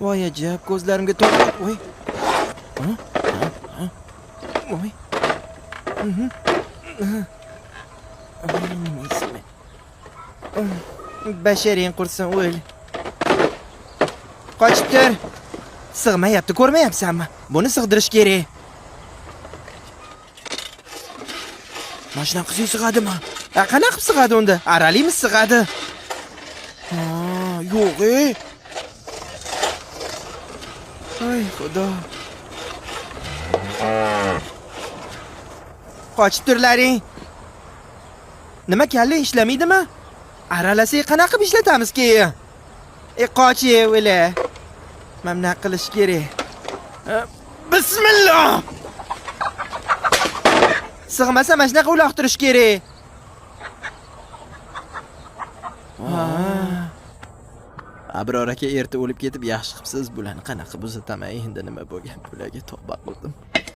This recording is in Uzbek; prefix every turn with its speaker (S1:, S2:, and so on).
S1: Voy ajab, ko'zlarimga to'lib. Voy. Voy. Basharing qursin o'l. Qochib tur. Sig'mayapti, ko'rmayapsanmi? Buni sig'dirish kerak. Mashina qiziq sig'adimi? Qanaqa qilib sig'adi unda? Aralimi sig'adi? Yo'q. Ay, xudo. Qochib turlaring. Nima kalla ishlamaydimi? Aralasak qanaqa qilib ishlatamiz keyin? Qoch o'la. Mana qilish kerak. Bismillah. Sig'masa mana shunaqa uloqtirish kerak. Abror aka erta o'lib ketib, yaxshi qilibsiz bularni qanaqa buzataman, endi nima bo'lgan bularga tavba qildim.